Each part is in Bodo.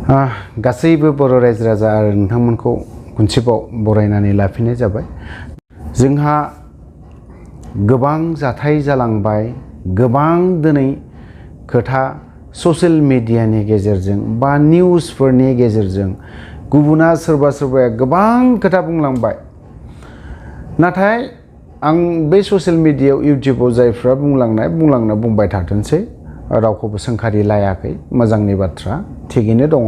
गासैबो बर' रायजो राजा आरो नोंथांमोनखौ खनसेबाव बरायनानै लाफिननाय जाबाय। जोंहा गोबां जाथाय जालांबाय, गोबां दिनै खोथा ससियेल मिडियानि गेजेरजों बा निउसफोरनि गेजेरजों गुबुना सोरबाया गोबां खोथा बुंलांबाय। नाथाय आं बे ससियेल मिडियायाव इउटिउबाव जायफ्रा बुंबाय थाथोंसै, रावखौबो सोंखारि लायाखै, मोजांनि बाथ्रा थिगैनो दङ।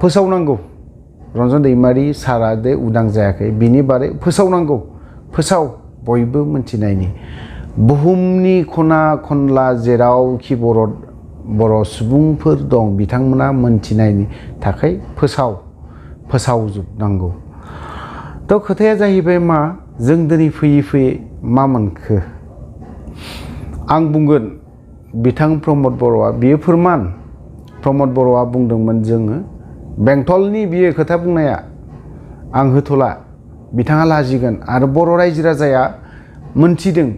फोसावनांगौ, रन्जन दैमारि सारा दे उदां जायाखै बिनि बारै फोसावनांगौ, बयबो मिथिनायनि बुहुमनि खना खनला जेरावखि बर' सुबुंफोर दं बिथांमोना मोनथिनायनि थाखाय फोसावजोबनांगौ। थ' खोथाया जाहैबाय मा, जों दिनै फैयै मा मोनखो? आं बुंगोन बिथां प्रमद बर'आ, बियो फोरमान। प्रमद बर'आ बुंदोंमोन जोङो बेंटलनि बियो खोथा बुंनाया आं होथ'ला, बिथाङा लाजिगोन। आरो बर' रायजो राजाया मोनथिदों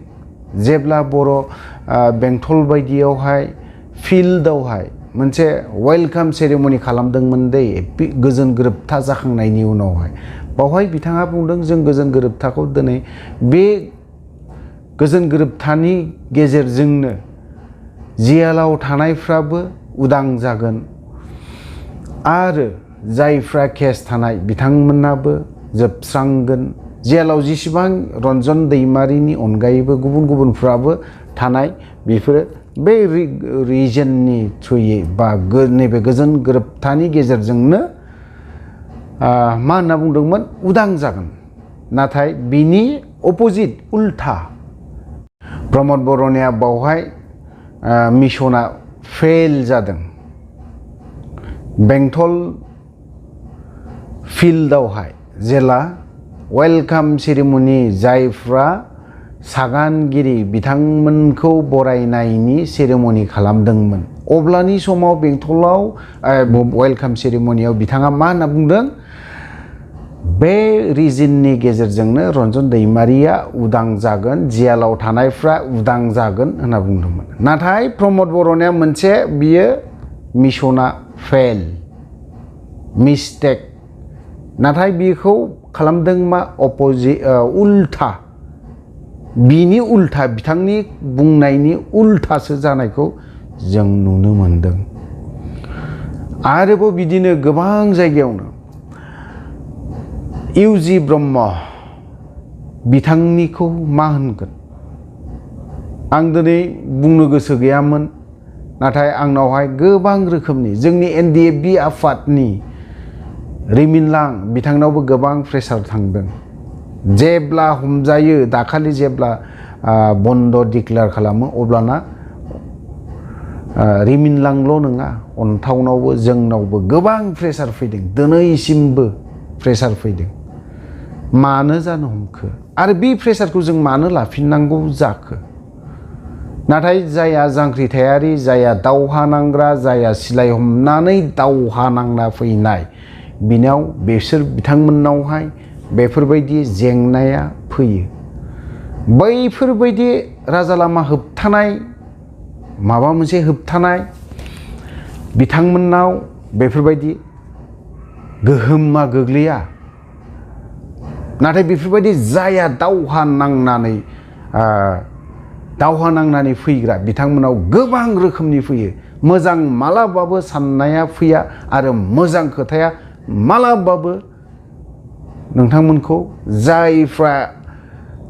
जेब्ला बेंटल बायदियावहाय फिल्डआवहाय मोनसे वेलकाम सेरेमनि खालामदोंमोन दै, गोजोन गोरोबथा जाखांनायनि उनावहाय बावहाय बिथाङा बुंदों जों गोजोन गोरोबथाखौ दिनै बे गोजोन गोरोबथानि गेजेरजोंनो जेलाव थानायफ्राबो उदां जागोन आरो जायफ्रा केस थानाय बिथांमोनाबो जोबस्रांगोन। जेलाव जेसेबां रन्जन दैमारिनि अनगायैबो गुबुनफ्राबो थानाय, बेफोरो बे रिजननि थ्रुयै बा नैबे गोजोन गोरोबथानि गेजेरजोंनो मा होनना बुंदोंमोन, उदां जागोन। नाथाय बिनि अपोजिट उल्था प्रमद बर'निया बावहाय मिशना फेल जादों। बेंटल फिल्डआवहाय जेला वेलकाम सेरेमनि जायफ्रा सागानगिरि बिथांमोनखौ बरायनायनि सेरेमनि खालामदोंमोन, अब्लानि समाव बेंटलाव वेलकाम सेरेमनियाव बिथाङा मा होनना बुंदों, बे रिजननि गेजेरजोंनो रन्जन दैमारिया उदां जागोन, जेलाव थानायफ्रा उदां जागोन होनना बुंदोंमोन। नाथाय प्रमद बर'निया मोनसे बियो मिशना फेल, मिस्टेक। नाथाय बेखौ खालामदों मा, उल्था, बिनि उल्था, बिथांनि बुंनायनि उल्थासो जानायखौ जों नुनो मोनदों। आरोबाव बिदिनो गोबां जायगायावनो इउजि ब्रह्म बिथांनिखौ मा होनगोन, आं दिनै बुंनो गोसो गैयामोन। नाथाय आंनावहाय गोबां रोखोमनि जोंनि NDFB आफादनि रिमिनलां बिथांनावबो गोबां प्रेसार थांदों। जेब्ला हमजायो, दाखालि जेब्ला बन्द डिक्लेयार खालामो, अब्लाना रिमिनलांल' नङा, अनटाउनावबो जोंनावबो गोबां प्रेसार फैदों, दिनैसिमबो प्रेसार फैदों। मानो जानो हमखो आरो बे प्रेसारखौ जों मानो लाफिननांगौ जाखो? नाथाय जायहा जांख्रिथायारि, जायहा दावहा नांग्रा, जायहा सिलाय हमनानै दावहा नांना फैनाय, बिथांमोननावहाय बेफोरबायदि जेंनाया फैयो। बैफोरबायदि राजा लामा होबथानाय, माबा मोनसे होबथानाय, बिथांमोननाव बेफोरबायदि गोहोमा गोग्लैया। नाथाय बेफोरबायदि जायहा दावहा नांनानै फैग्रा, बिथांमोनाव गोबां रोखोमनि फैयो। मोजां मालाबाबो साननाया फैया आरो मोजां खोथाया मालाबाबो नोंथांमोनखौ, जायफ्रा,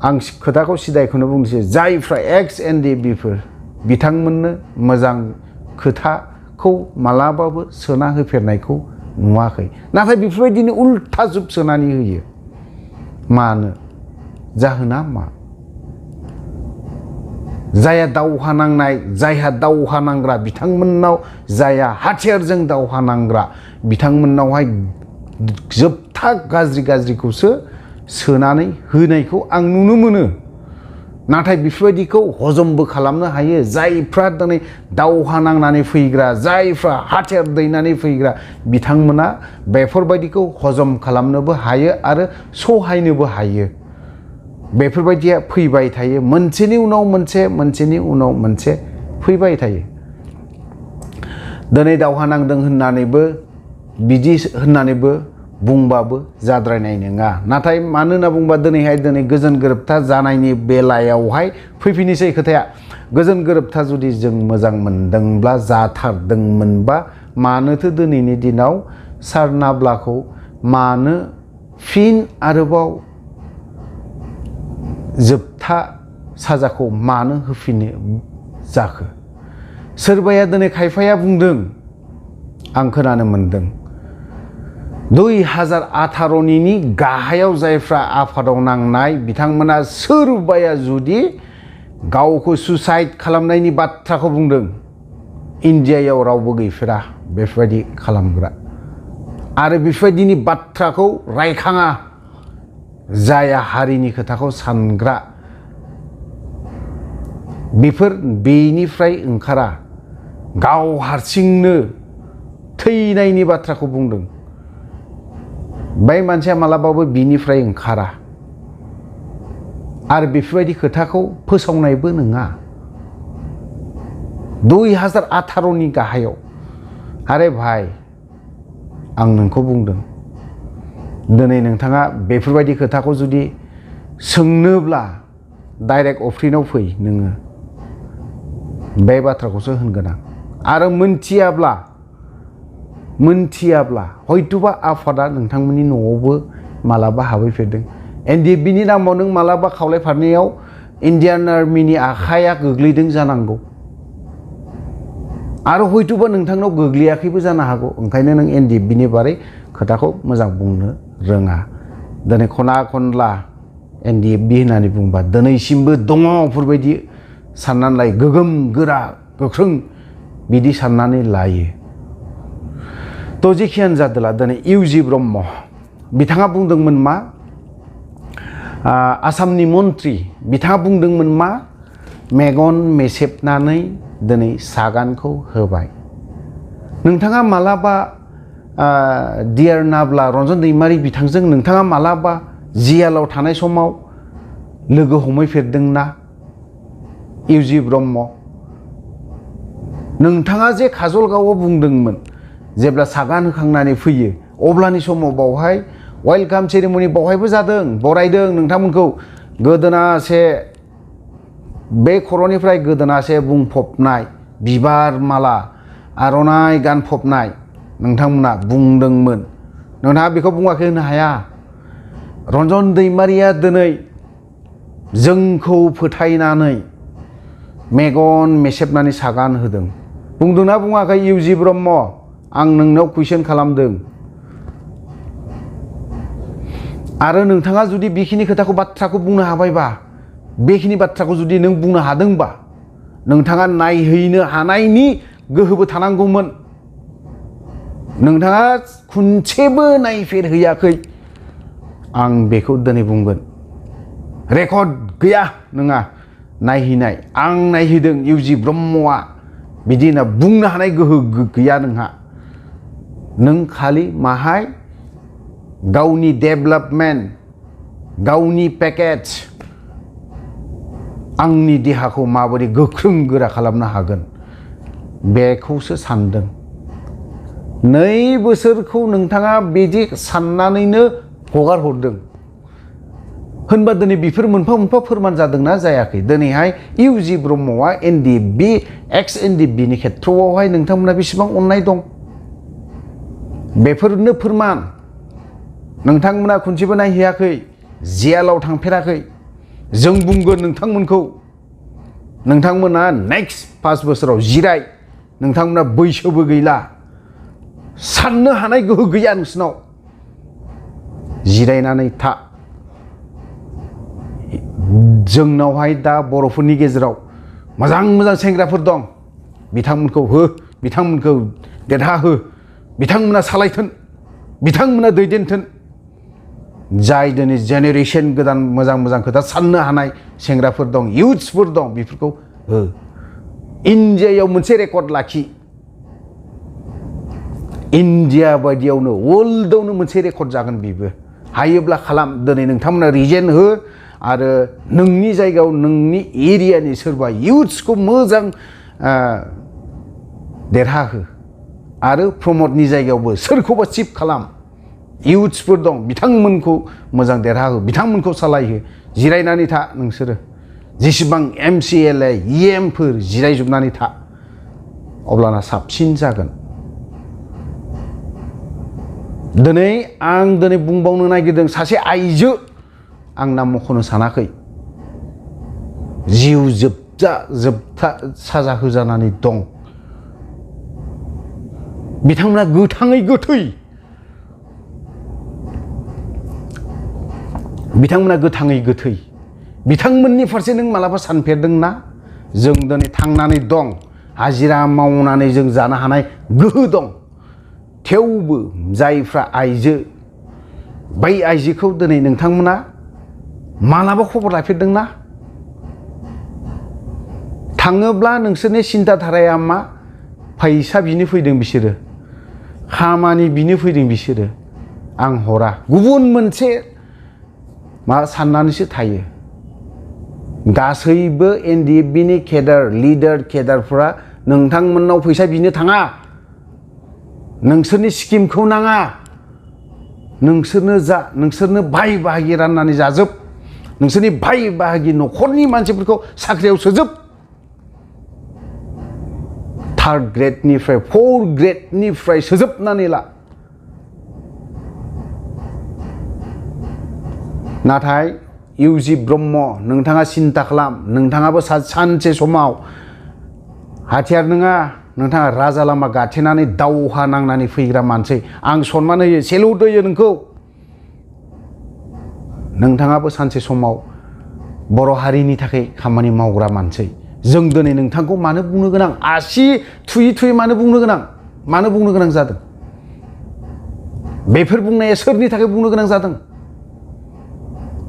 आं खोथाखौ सिदायखौनो बुंनोसै, जायफ्रा एक्स NDFBफोर बिथांमोननो मोजां खोथाखौ मालाबाबो सोना होफेरनायखौ नुवाखै। नाथाय बेफोरबायदिनो उल्था जुब सोनानै होयो। मानो? जाहोना मा? जायहा दावहा नांनाय, जायहा दावहा नांग्रा बिथांमोननाव, जायहा हाथियारजों दावहा नांग्रा बिथांमोननावहाय जोबथा गाज्रिखौसो सोनानै होनायखौ आं नुनो मोनो। नाथाय बेफोरबायदिखौ हजमबो खालामनो हायो जायफ्रा दिनै दावहा नांनानै फैग्रा, जायफ्रा हाथियार दैनानै फैग्रा, बिथांमोना बेफोरबायदिखौ हजम खालामनोबो हायो आरो सहायनोबो हायो। बेफोरबायदिया फैबाय थायो, मोनसेनि उनाव मोनसे फैबाय थायो। दिनै दावहा नांदों होननानैबो बिदि होननानैबो बुंबाबो जाद्रायनाय नङा नाथाय मानो होनना बुंबा दिनै गोजोन गोरोबथा जानायनि बेलायावहाय फैफिनोसै खोथाया गोजोन गोरोबथा जुदि जों मोजां मोनदोंब्ला जाथारदोंमोनबा मानोथो दिनैनि दिनाव सार नाब्लाखौ मानो फिन आरोबाव जोबथा साजाखौ मानो होफिनो जाखो सोरबाया दिनै खायफाया बुंदों आं खोनानो मोनदों 2018नि गाहायाव जायफ्रा आफादाव नांनाय बिथांमोना सोरबाया जुदि गावखौ सुसाइड खालामनायनि बाथ्राखौ बुंदों इन्डियायाव रावबो गैफेरा बेफोरबायदि खालामग्रा आरो बेफोरबायदिनि बाथ्राखौ रायखाङा जाया हारिनि खोथाखौ सानग्रा बेफोर बेनिफ्राय ओंखारा गाव हारसिंनो थैनायनि बाथ्राखौ बुंदों बै मानसिया मालाबाबो बिनिफ्राय ओंखारा आरो बेफोरबायदि खोथाखौ फोसावनायबो नङा 2018नि गाहायाव आरे भाई आं नोंखौ बुंदों दिनै नोंथाङा बेफोरबायदि खोथाखौ जुदि सोंनोब्ला डाइरेक्ट अफ्रिनाव फै नोङो बे बाथ्राखौसो होनगोन आं आरो मोनथियाब्ला हयथ'बा आफादा नोंथांमोननि न'आवबो मालाबा हाबहैफेरदों एनडिएफबिनि नामाव नों मालाबा खावलायफारनायाव इन्डियान आर्मिनि आखाइया गोग्लैदों जानांगौ आरो हयथ'बा नोंथांनाव गोग्लैयाखैबो जानो हागौ ओंखायनो नों एनडिएफबिनि बारै खोथाखौ मोजां बुंनो रोङा दिनै खना खनला एनडिएफबि होननानै बुंबा दिनैसिमबो दङ बेफोरबायदि साननानै लायो गोगोम गोरा गोख्रों बिदि साननानै लायो तो जेखियानो जादोला दिनै इउजि ब्रह्म बिथाङा बुंदोंमोन मा आसामनि मन्त्रि बिथाङा बुंदोंमोन मा मेगन मेसेबनानै दिनै सागानखौ होबाय नोंथाङा मालाबा डियार नाब्ला रन्जन दैमारि बिथांजों नोंथाङा मालाबा जियालाव थानाय समाव लोगो हमहैफेरदोंना इउजि ब्रह्म नोंथाङा जे काजलगावआव बुंदोंमोन जेब्ला सागान होखांनानै फैयो अब्लानि समाव बावहाय वेलकाम सेरेमनि बावहायबो जादों बरायदों नोंथांमोनखौ गोदोनासे बे खर'निफ्राय गोदोनासे बुंफबनाय बिबार माला आर'नाइ गानफबनाय नोंथांमोना बुंदोंमोन नोंथाङा बेखौ बुङाखै होनो हाया रन्जन दैमारिया दिनै जोंखौ फोथायनानै मेगन मेसेबनानै सागान होदों बुंदोंना बुङाखै इउजि ब्रह्म आं नोंनाव कुइसन खालामदों आरो नोंथाङा जुदि बेखिनि खोथाखौ बाथ्राखौ बुंनो हाबायबा बेखिनि बाथ्राखौ जुदि नों बुंनो हादोंबा नोंथाङा नायहैनो हानायनि गोहोबो थानांगौमोन नोंथाङा खनसेबो नायफेरहैयाखै आं बेखौ दिनै बुंगोन रेकर्ड गैया नङा नायहैनाय आं नायहैदों इउजि ब्रह्मआ बिदि होनना बुंनो हानाय गोहो गैया नोंहा नों खालि माहाय गावनि डेभेलपमेन्ट गावनि पेकेज आंनि देहाखौ माबोरै गोख्रों गोरा खालामनो हागोन बेखौसो सानदों 2 बोसोरखौ नोंथाङा बिदि साननानैनो हगार हरदों होनबा दिनै बेफोर मोनफा मोनफा फोरमान जादोंना जायाखै दिनैहाय इउजि ब्रह्मआ एनडिएफबि एक्स एनडिएफबिनि खेथ्रआवहाय नोंथांमोना बेसेबां अननाय दं बेफोरनो फोरमान नोंथांमोना खनसेबो नायहैयाखै जेलाव थांफेराखै जों बुंगोन नोंथांमोना नेक्स्ट 5 बोसोराव जिराय नोंथांमोना बैसोबो गैला साननो हानाय गोहो गैया नोंसिनाव जिरायनानै था जोंनावहाय दा बर'फोरनि गेजेराव मोजां सेंग्राफोर दं बिथांमोनखौ देरहाहो बिथांमोना सालायथों बिथांमोना दैदेनथों जाय दिनै जेनेरेशन गोदान मोजां खोथा साननो हानाय सेंग्राफोर दं इउथ्सफोर दं बेफोरखौ हो इन्डियायाव मोनसे रेकर्ड लाखि इन्डिया बायदियावनो वर्ल्डआवनो मोनसे रेकर्ड जागोन बेबो हायोब्ला खालाम दिनै नोंथांमोना रिजेन हो आरो नोंनि जायगायाव नोंनि एरियानि सोरबा इउथ्सखौ मोजां देरहाहो आरो प्रमदनि जायगायावबो सोरखौबा चिफ खालाम इउथ्सफोर दं बिथांमोनखौ मोजां देरहाहो बिथांमोनखौ सालायहो जिरायनानै था नोंसोरो जेसेबां MCLA EMफोर जिरायजोबनानै था अब्लाना साबसिन जागोन दिनै आं बुंबावनो नागिरदों सासे आइजो आं नाम मख'नो सानाखै जिउ जोबथा साजा होजानानै दं बिथांमोना गोथाङै गोथै बिथांमोननि फारसे नों मालाबा सानफेरदोंना जों दिनै थांनानै दं हाजिरा मावनानै जों जानो हानाय गोहो दं थेवबो जायफ्रा आइजो बै आइजोखौ दिनै नोंथांमोना मालाबा खबर लाफेरदोंना थाङोब्ला नोंसोरनि सिन्था धाराया मा फैसा बिनो फैदों बिसोरो खामानि बिनो फैदों बिसोरो आं हरा गुबुन मोनसे मा साननानैसो थायो गासैबो NDFBनि केडारफोरा नोंथांमोननाव फैसा बिनो थाङा नोंसोरनि स्किमखौ नाङा नोंसोरनो भाई बाहागि राननानै जाजोब नोंसोरनि भाई बाहागि न'खरनि मानसिफोरखौ साख्रियाव सोजोब 3rd ग्रेडनिफ्राय 4th ग्रेडनिफ्राय सोजोबनानै ला नाथाय UG ब्रह्म नोंथाङा सिन्था खालाम नोंथाङाबो सानसे समाव हाथियार नङा नोंथाङा राजा लामा गाथेनानै दावहा नांनानै फैग्रा मानसि आं सनमान होयो सेलुट होयो नोंखौ नोंथाङाबो सानसे समाव बर' हारिनि थाखाय खामानि मावग्रा मानसि जों दिनै नोंथांखौ मानो बुंनो गोनां आसि थुयै मानो बुंनो गोनां जादों बेफोर बुंनाया सोरनि थाखाय बुंनो गोनां जादों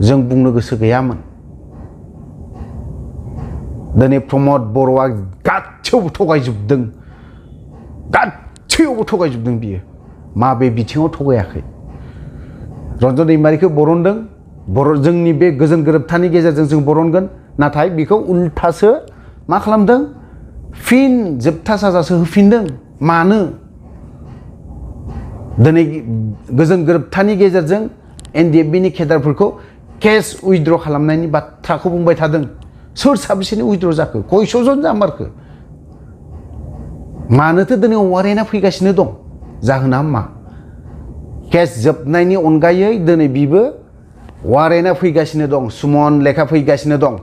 जों बुंनो गोसो गैयामोन दिनै प्रमद बर'आ गासैयावबो थगायजोबदों बियो माबे बिथिङाव थगायाखै रन्जन दैमारिखौ बरनदों जोंनि बे गोजोन गोरोबथानि गेजेरजों जों बरनगोन नाथाय बेखौ उल्थासो मा खालामदों फिन जोबथा साजासो होफिनदों मानो दिनै गोजोन गोरोबथानि गेजेरजों NDFBनि केडारफोरखौ केस उइथड्र खालामनायनि बाथ्राखौ बुंबाय थादों सोर साबेसेनि उइथड्र जाखो कयसजन जामारखो मानोथो दिनै वारेन्टआ फैगासिनो दं जाहोना मा केस जोबनायनि अनगायै दिनै बिबो वारेन्टआ फैगासिनो दं सुमन लेखा फैगासिनो दं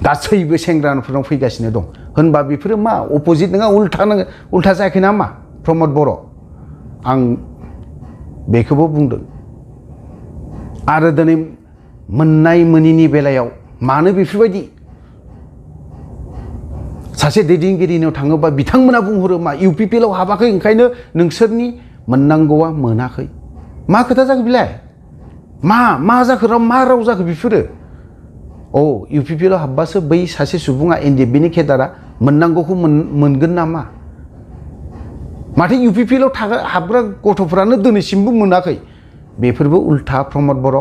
गासैबो सेंग्राफोरनाव फैगासिनो दं होनबा बेफोरो मा अपोजिट नङा उल्था जायाखै नामा प्रमद बर' आं बेखौबो बुंदों आरो दिनै मोननाय मोनिनि बेलायाव मानो बेफोरबायदि सासे दैदेनगिरिनाव थाङोबा बिथांमोना बुंहरो मा UPPLआव हाबाखै ओंखायनो नोंसोरनि मोननांगौआ मोनाखै मा खोथा जाखो बिलाय मा जाखो मा राव जाखो बेफोरो UPPLआव हाबबासो बै सासे सुबुङा NDFBनि केडारा मोननांगौखौ मोनगोन नामा माथो UPPLआव हाबग्रा गथ'फ्रानो दिनैसिमबो मोनाखै बेफोरबो उल्था प्रमद बर'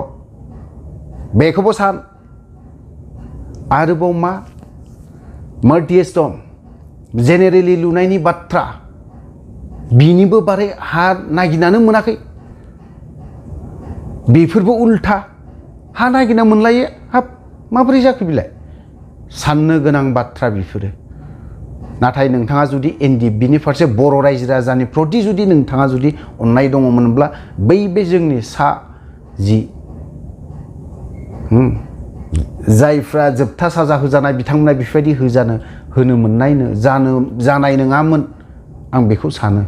बेखौबो सान आरोबाव मा मर्टिएस दं जेनेरेलि लुनायनि बाथ्रा बिनिबो बारै हा नागिरनानै मोनाखै बेफोरबो उल्था हा नागिरना मोनलायो हाब माबोरै जाखो बिलाय साननो गोनां बाथ्रा बेफोरो नाथाय नोंथाङा जुदि NDFBनि फारसे बर' रायजो राजानि प्रति जुदि नोंथाङा जुदि अननाय दङमोनब्ला बे जोंनि जायफ्रा जोबथा साजा होजानाय बिथांमोना बेफोरबायदि होनो मोननायनो जानाय नङामोन आं बेखौ सानो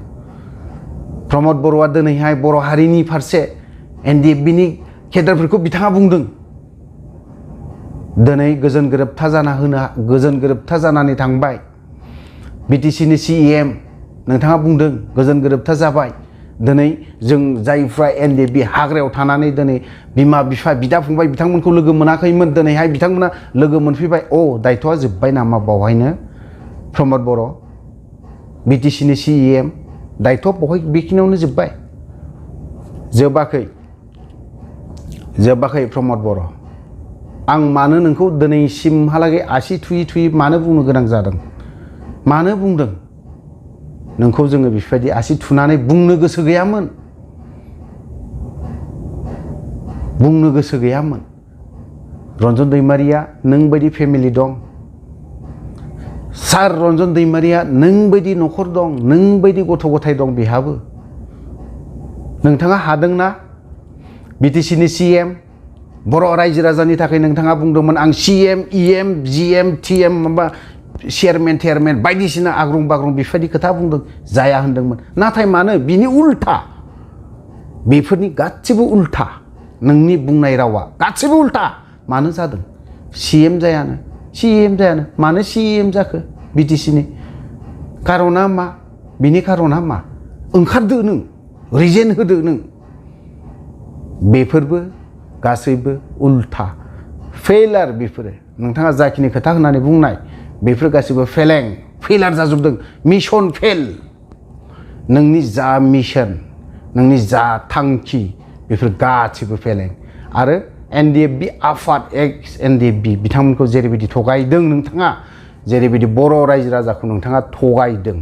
प्रमद बर'आ दिनैहाय बर' हारिनि फारसे NDFBनि केडारफोरखौ बिथाङा बुंदों दिनै गोजोन गोरोबथा जानानै थांबाय BTCनि CEM नोंथाङा बुंदों गोजोन गोरोबथा जाबाय दिनै जों जायफ्रा NDFB हाग्रायाव थानानै दिनै बिमा बिफा बिदा फंबाय बिथांमोनखौ लोगो मोनाखैमोन दिनैहाय बिथांमोना लोगो मोनफैबाय दायथ'आ जोब्बाय नामा बावहायनो प्रमद बर' BTCनि CEM दायथ'आ बावहाय बेखिनियावनो जोबाखै प्रमद बर' आं मानो नोंखौ दिनैसिमहालागै आसि थुयै मानो बुंनो गोनां जादों मानो बुंदों नोंखौ जोङो बेफोरबायदि आसि थुनानै बुंनो गोसो गैयामोन, बुंनो गोसो गैयामोन। रन्जन दैमारिया नों बायदि फेमिलि दं, सार रन्जन दैमारिया नों बायदि न'खर दं, नों बायदि गथ' गथाय दं बेहाबो। नोंथाङा हादोंना बिटिसिनि CM बर' रायजो राजानि थाखाय नोंथाङा बुंदोंमोन आं CM EM GM TM माबा चेयारमेन बायदिसिना आग्रुं बाग्रुं बेफोरबायदि खोथा बुंदों, जाया होनदोंमोन। नाथाय मानो बिनि उल्था, बेफोरनि गासिबो उल्था, नोंनि बुंनाय रावा गासिबो उल्था मानो जादों? CM जायानो मानो CM जाखो बिटिसिनि? कारना मा? बिनि कारना मा? ओंखारदो नों, रिजेन होदो नों। बेफोरबो गासैबो उल्था फेलार। बेफोरो नोंथाङा जाखिनि खोथा होननानै बुंनाय बेफोर गासैबो फेलार जाजोबदों। Mission fail. नोंनि जा मिशन, नोंनि जा थांखि बेफोर गासैबो फेलें। आरो NDFB आफाद एक्स NDFB बिथांमोनखौ जेरैबायदि थगायदों नोंथाङा, जेरैबायदि बर' रायजो राजाखौ नोंथाङा थगायदों,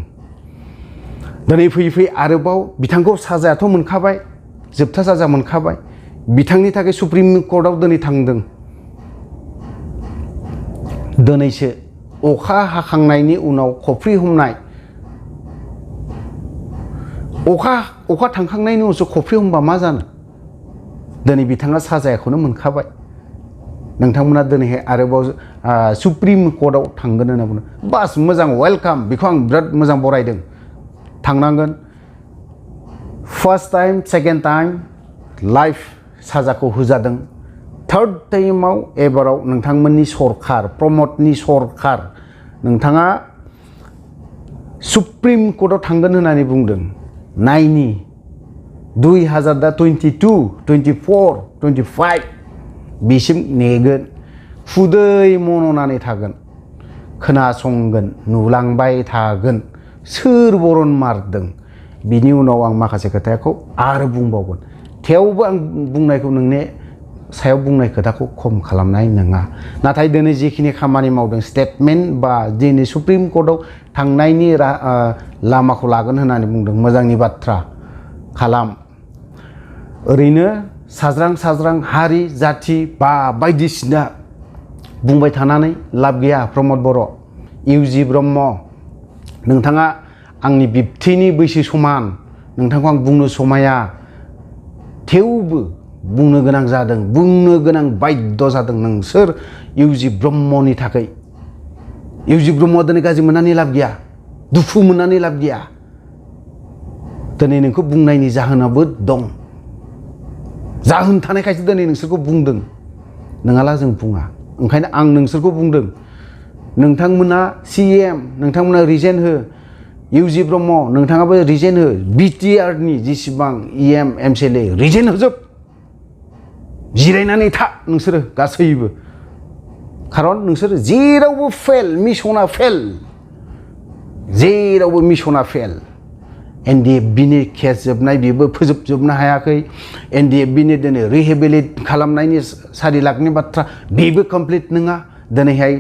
दिनै फैयै फैयै आरोबाव बिथांखौ साजायाथ' मोनखाबाय, जोबथा साजा मोनखाबाय। बिथांनि थाखाय सुप्रिम कर्टआव दिनै थांदों। दिनैसो अखा हाखांनायनि उनाव खफ्रि हमनाय, अखा थांखांनायनि उनावसो खफ्रि हमबा मा जानो? दिनै बिथाङा साजायाखौनो मोनखाबाय। नोंथांमोना दिनैहाय आरोबाव सुप्रिम कर्टआव थांगोन होनना बुङो। बास मोजां, वेलकाम, बेखौ आं बिराद मोजां बरायदों। थांनांगोन। First time, second time life साजाखौ होजादों। थार्ड टाइमाव एबाराव नोंथांमोननि सरकार, प्रमदनि सरकार, नोंथाङा सुप्रिम कर्टआव थांगोन होननानै बुंदों। नायनि 2022, 24, 25 बिसिम नेगोन, खुदै मन'नानै थागोन, खोनासंगोन, नुलांबाय थागोन सोर बरन मारदों। बिनि उनाव आं माखासे खोथाखौ आरो बुंबावगोन। थेवबो आं बुंनायखौ नोंनि सायाव बुंनाय खोथाखौ खम खालामनाय नङा। नाथाय दिनै जिखिनि खामानि मावदों, स्टेटमेन्ट बा दिनै सुप्रिम कर्टआव थांनायनि लामाखौ लागोन होननानै बुंदों, मोजांनि बाथ्रा खालाम। ओरैनो साज्रां हारि जाथि बा बायदिसिना बुंबाय थानानै लाब गैया। प्रमद बर', इउजि ब्रह्म, नोंथाङा आंनि बिबथैनि बैसो समान, नोंथांखौ आं बुंनो समाया, थेवबो बुंनो गोनां जादों, बुंनो गोनां बाध्य जादों नोंसोर इउजि ब्रह्मनि थाखाय। इउजि ब्रह्मआ दिनै गाज्रि मोननानै लाब गैया, दुखु मोननानै लाब गैया। दिनै नोंखौ बुंनायनि जाहोनाबो दं, जाहोन थानायखायसो दिनै नोंसोरखौ बुंदों, नङाला जों बुङा। ओंखायनो आं नोंसोरखौ बुंदों, नोंथांमोना CM, नोंथांमोना रिजेन हो। इउजि ब्रह्म, नोंथाङाबो रिजेन हो। BTRनि जेसेबां EM MCLA रिजेन होजोब, जिरायनानै था नोंसोरो गासैबो। खारन नोंसोर जेरावबो फेल, मिशना फेल, जेरावबो मिशना फेल। NDFBनि केस जोबनाय बेबो फोजोबजोबनो हायाखै। NDFBनि दिनै रिहेबिलिट खालामनायनि 4 लाखनि बाथ्रा बेबो कमप्लिट नङा। दिनैहाय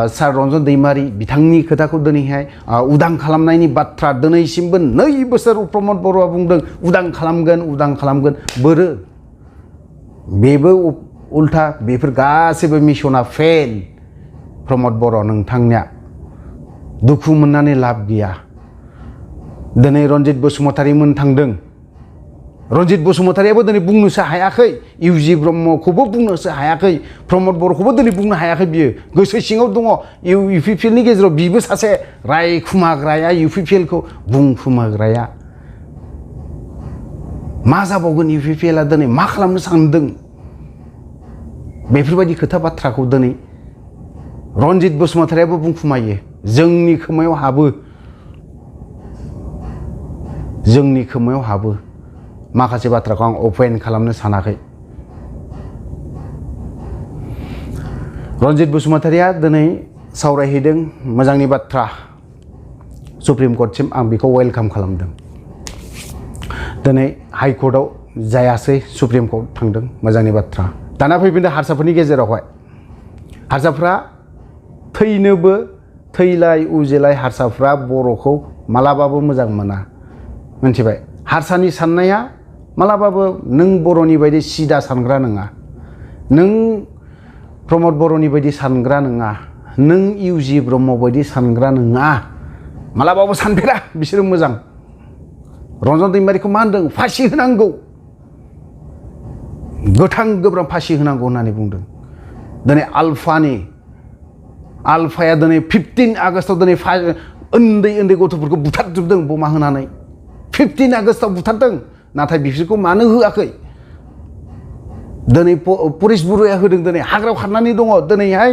सार रन्जन दैमारि बिथांनि खोथाखौ दिनैहाय उदां खालामनायनि बाथ्रा दिनैसिमबो 2 बोसोर प्रमद बर'आ बुंदों उदां खालामगोन। बोरो बेबो उल्था, बेफोर गासैबो मिशना फेल। प्रमद बर' नोंथांनिया दुखु मोननानै लाब गैया। दिनै रन्जित बसुमतारीमोन थांदों, रन्जित बसुमतारीयाबो दिनै बुंनोसो हायाखै, इउजि ब्रह्मखौबो बुंनोसो हायाखै, प्रमद बर'खौबो दिनै बुंनो हायाखै। बियो गोसो सिङाव दङ। UPPLनि गेजेराव बिबो सासे रायखुमाग्राया, UPPLखौ बुंखुमाग्राया। मा जाबावगोन UPPLआ दिनै मा खालामनो सानदों? बेफोरबायदि खोथा बाथ्राखौ दिनै रन्जित बसुमतारीयाबो बुंखुमायो। जोंनि खोमायाव हाबो। माखासे बाथ्राखौ आं अपेन खालामनो सानाखै। रन्जित बसुमतारीया दिनै सावरायहैदों, मोजांनि बाथ्रा। सुप्रिम कर्टसिम आं बेखौ वेलकाम खालामदों। दिनै हाइकर्टआव जायासै, सुप्रिम कर्ट थांदों, मोजांनि बाथ्रा। दाना फैफिनदों हारसाफोरनि गेजेरावहाय। हारसाफ्रा थैनोबो थैलाय उजिलाय हारसाफ्रा बर'खौ मालाबाबो मोजां मोना मिथिबाय हारसानि साननाया मालाबाबो नों बर'नि बायदि सिदा सानग्रा नङा नों प्रमद बर'नि बायदि सानग्रा नङा नों इउजि ब्रह्म बायदि सानग्रा नङा मालाबाबो सानफेरा बिसोरो मोजां रन्जन दैमारिखौ मा होनदों फासि होनांगौ गोथां गोब्राब फासि होनांगौ होननानै बुंदों दिनै आलफाया दिनै 15 आगस्टआव दिनै उन्दै उन्दै गथ'फोरखौ बुथारजोबदों बमा होनानै 15 आगस्टआव बुथारदों नाथाय बिसोरखौ मानो होआखै दिनै पुलिस बुर'या होदों दिनै हाग्रायाव खारनानै दङ दिनैहाय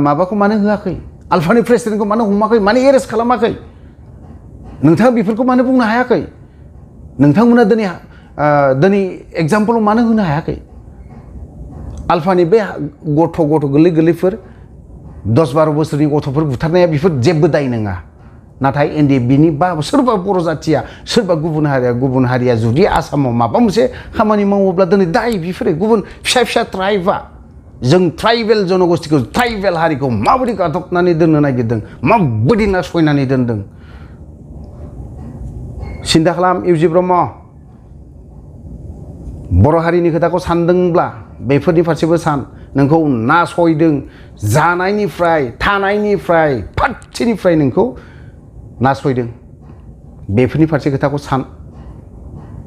माबाखौ मानो होआखै आलफानि प्रेसिडेन्टखौ मानो हमाखै मानो एरेस्ट खालामाखै नोंथाङा बेफोरखौ मानो बुंनो हायाखै नोंथांमोना दिनै एग्जाम्पल मानो होनो हायाखै आलफानि बे गथ' गोरलैफोर 10-12 बोसोरनि गथ'फोर बुथारनाया बेफोर जेबो दाय नङा नाथाय एनडिएफबिनि बा सोरबा बर' जाथिया सोरबा गुबुन हारिया जुदि आसामाव माबा मोनसे खामानि मावोब्ला दिनै दाय बेफोरो गुबुन फिसा ट्राइबा जों ट्राइबेल जनगोष्ठीखौ ट्राइबेल हारिखौ माबोरै गादबनानै दोननो नागिरदों माबोरै नासयनानै दोनदों सिन्था खालाम इउजि ब्रह्म बर' हारिनि खोथाखौ सानदोंब्ला बेफोरनि फारसेबो सान नोंखौ नासयदों जानायनिफ्राय थानायनिफ्राय फारसेनिफ्राय नोंखौ नासयदों बेफोरनि फारसे खोथाखौ सान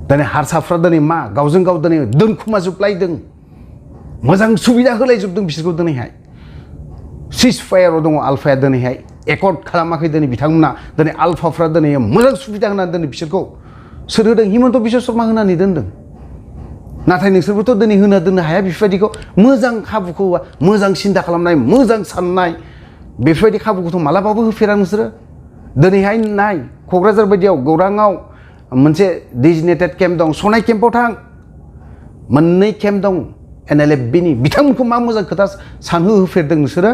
दिनै हारसाफ्रा दिनै मा गावजों गाव दिनै दोनखुमाजोबलायदों मोजां सुबिदा होलायजोबदों बिसोरखौ दिनैहाय सिज फायाराव दङ आलफाया दिनैहाय एकर्ड खालामाखै दिनै बिथांमोना दिनै आलफाफ्रा दिनै मोजां सुबिदा होनानै दोनो बिसोरखौ सोर होदों हिमन्त बिश्व शर्मा होनानै दोनदों नाथाय नोंसोरबोथ' दिनै होना दोननो हाया बेफोरबायदिखौ मोजां खाबुखौ मोजां सिन्था खालामनाय मोजां साननाय बेफोरबायदि खाबुखौथ' मालाबाबो होफेरा नोंसोरो दिनैहाय नाय क'क्राझार बायदियाव गौराङाव मोनसे डिजिनेटेड केम्प दं सनाय केम्पआव थां मोननै केम्प दं एनएलएफबिनि बिथांमोनखौ मा मोजां खोथा सानहोफेरदों नोंसोरो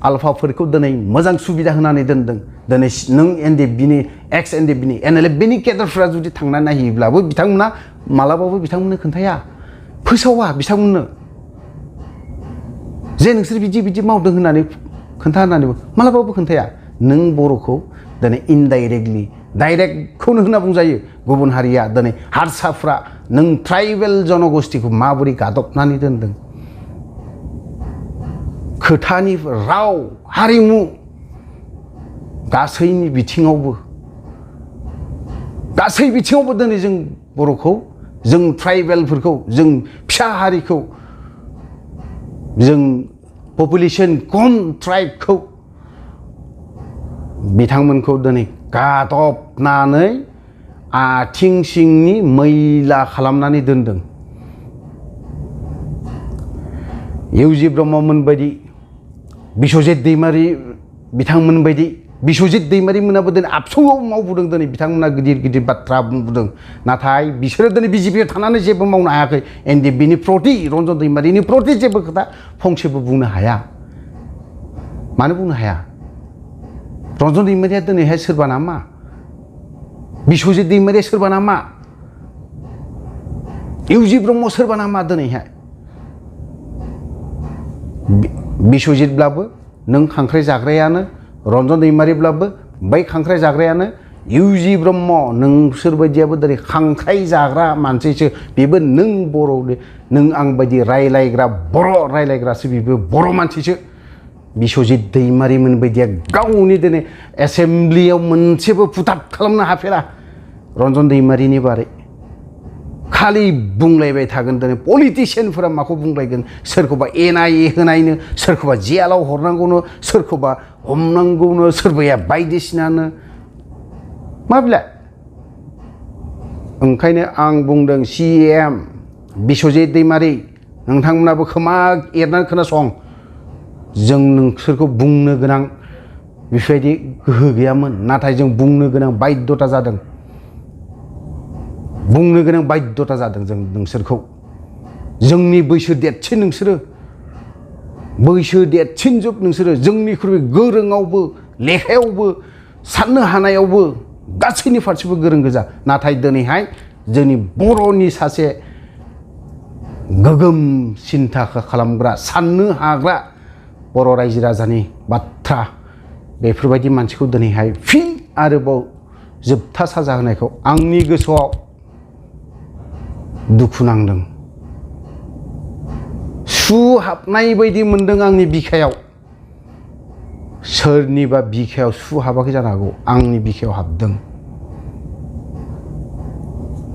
आलफाफोरखौ दिनै मोजां सुबिदा होनानै दोनदों दिनै नों एनडिएफबिनि एक्स एनडिएफबिनि एनएलएफबिनि केडारफ्रा जुदि थांनानै नायहैब्लाबो बिथांमोना मालाबाबो बिथांमोननो खोन्थाया फोसावा बिथांमोननो जे नोंसोर बिदि मावदों होननानै खोन्था होननानै मालाबाबो खोन्थाया नों बर'खौ दिनै इनडाइरेक्टलि डाइरेक्टखौनो होनना बुंजायो गुबुन हारिया दिनै हारसाफ्रा नों ट्राइबेल जनगोष्ठीखौ माबोरै गादबनानै दोनदों खोथानि राव हारिमु गासैनि बिथिङावबो दिनै जों बर'खौ जों ट्राइबेलफोरखौ जों फिसा हारिखौ जों पपुलेसन खम ट्राइबखौ बिथांमोनखौ दिनै गादबनानै आथिं सिंनि मैला खालामनानै दोनदों इउजि ब्रह्ममोन बायदि बिश्वजित दैमारि बिथांमोन बायदि बिश्वजित दैमारि मोनाबो दिनै आबसुआव मावबोदों दिनै बिथांमोना गिदिर बाथ्रा बुंबोदों नाथाय बिसोरो दिनै बिजेपिआव थानानै जेबो मावनो हायाखै एनडिएफबिनि प्रति रन्जन दैमारिनि प्रति जेबो खोथा फंसेबो बुंनो हाया मानो बुंनो हाया रन्जन दैमारिया दिनैहाय सोरबा नामा बिश्वजित दैमारिया सोरबा नामा इउजि ब्रह्म सोरबा नामा दिनैहाय बिश्वजितब्लाबो नों खांख्राइ जाग्रायानो रन्जन दैमारिब्लाबो बै खांख्राइ जाग्रायानो इउजि ब्रह्म नोंसोरबायदियाबो दिनै खांख्राइ जाग्रा मानसिसो बेबो नों बर' नों आं बायदि रायलायग्रा बर' रायलायग्रासो बेबो बर' मानसिसो बिश्वजित दैमारिमोन बायदिया गावनि दिनै एसेम्ब्लियाव मोनसेबो फुटाब खालामनो हाफेरा रन्जन दैमारिनि बारै खालि बुंलायबाय थागोन दिनै पलिटिशियानफोरा माखौ बुंलायगोन सोरखौबा एनआइए होनायनो सोरखौबा जेलाव हरनांगौनो सोरखौबा हमनांगौनो सोरबाया बायदिसिनानो मा बिलाय ओंखायनो आं बुंदों सिएम बिश्वजित दैमारि नोंथांमोनाबो खोमा एरनानै खोनासं जों नोंसोरखौ बुंनो गोनां बेफोरबायदि गोहो गैयामोन नाथाय जों बुंनो गोनां बाध्यता जादों बुंनो गोनां बाध्यता जादों जों नोंसोरखौ जोंनि बैसो देरसिन नोंसोरो बैसो देरसिन जोब नोंसोरो जोंनिख्रुइ गोरोङावबो लेखायावबो साननो हानायावबो गासैनि फारसेबो गोरों गोजा नाथाय दिनैहाय जोंनि बर'नि सासे गोगोम सिन्था खालामग्रा साननो हाग्रा बर' रायजो राजानि बाथ्रा बेफोरबायदि मानसिखौ दिनैहाय फिन आरोबाव जोबथा साजा होनायखौ आंनि गोसोआव दुखु नांदों। सु हाबनाय बायदि मोनदों आंनि बिखायाव। सोरनिबा बिखायाव सु हाबाखै जानो हागौ, आंनि बिखायाव हाबदों।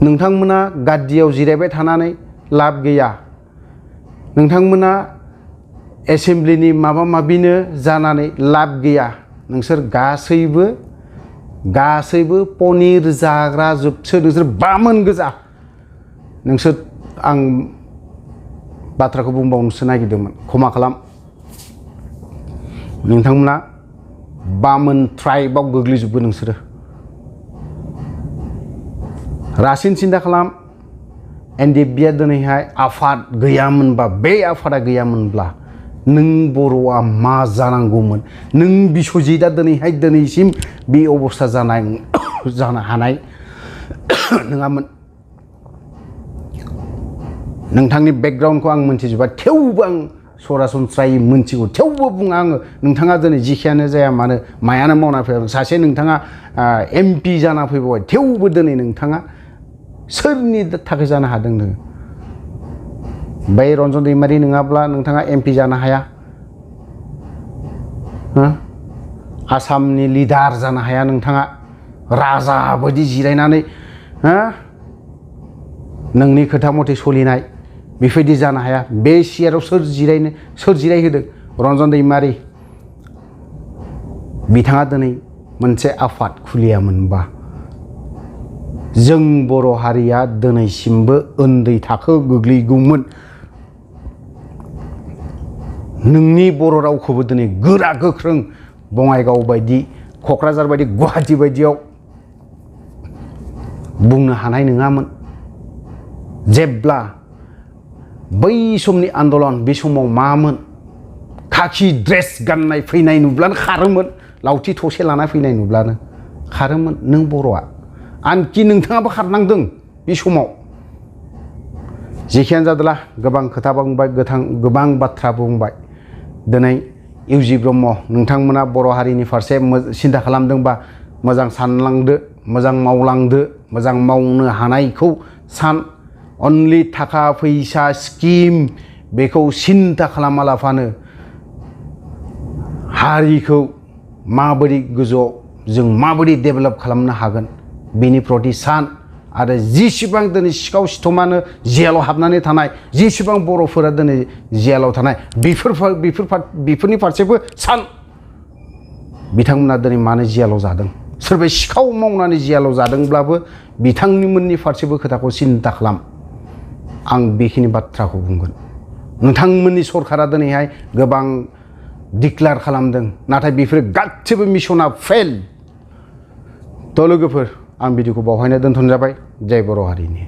नोंथांमोना गाद्दियाव जिरायबाय थानानै लाब गैया। नोंथांमोना एसेमब्लिनि माबा माबिनो जानानै लाब गैया। नोंसोर गासैबो पनिर जाग्रा जोबसो, नोंसोर बामोन गोजा। नोंसोर, आं बाथ्राखौ बुंबावनोसो नागिरदोंमोन, क्षमा खालाम। नोंथांमोना बामोन ट्राइबाव गोग्लैजोबगोन नोंसोरो। रासिन सिन्था खालाम, एनडिएफबिआ दिनैहाय आफाद गैयामोनबा, बे आफादा गैयामोनब्ला नों बर'आ मा जानांगौमोन? नों बिस्वजितआ दिनैसिम बे अबस्था जानो हानाय नङामोन। नोंथांनि बेकग्राउन्डखौ आं मोनथिजोबा, थेवबो आं सरासनस्रायै मोनथिगौ। थेवबो बुङा आङो, नोंथाङा दिनै जिखियानो जाया मानो, मायानो मावना फैया, सासे नोंथाङा एमपि जाना फैबाय, थेवबो दिनै नोंथाङा सोरनि थाखाय जानो हादों नोङो? बै रन्जन दैमारि नङाब्ला नोंथाङा एमपि जानो हाया। आसामनि लिडार जानो हाया नोंथाङा। राजा बायदि जिरायनानै नोंनि खोथा मथे सोलिनाय, बेबायदि जानो हाया। बे सियाराव सोर जिरायहोदों? रन्जन दैमारि। बिथाङा दिनै मोनसे आफाद खुलियामोनबा जों बर' हारिया दिनैसिमबो उन्दै थाखोआव गोग्लैगौमोन। नोंनि बर' रावखौबो दिनै गोरा गोख्रों बङाइगाव बायदि, क'क्राझार बायदि, गुवाहाटि बायदियाव बुंनो हानाय नङामोन। जेब्ला बै समनि आन्दलन, बे समाव मामोन? खाखि ड्रेस गाननाय फैनाय नुब्लानो खारोमोन। लावथि थसे लाना फैनाय नुब्लानो खारोमोन। नों बर'आ, आनखि नोंथाङाबो खारनांदों बे समाव। जेखियानो जादोला, गोबां खोथा बुंबाय, गोबां बाथ्रा बुंबाय। दिनै इउजि ब्रह्म, नोंथांमोना बर' हारिनि फारसे सिन्था खालामदोंबा मोजां सानलांदो, मोजां मावलांदो, मोजां मावनो हानायखौ सान। अनलि थाखा फैसा स्किम बेखौ सिन्था खालामालाफानो हारिखौ माबोरै गोजौआव जों माबोरै डेभेलप खालामनो हागोन बेनि प्रति सान। आरो जिसिबां दिनै सिखाव सिथमानो जेलाव हाबनानै थानाय, जिसिबां बर'फोरा दिनै जेलाव थानाय, बेफोरनि फारसेबो सान। बिथांमोना दिनै मानो जेलाव जादों? सोरबा सिखाव मावनानै जेलाव जादोंब्लाबो बिथांनिमोननि फारसेबो खोथाखौ सिन्था खालाम। आं बेखिनि बाथ्राखौ बुंगोन। नोंथांमोननि सरकारा दिनैहाय गोबां डिक्लेयार खालामदों, नाथाय बेफोर गासैबो मिशना फेल। थ' लोगोफोर, आं भिडिअखौ बावहायनो दोनथ'नाय जाबाय। जय बर' हारिनि।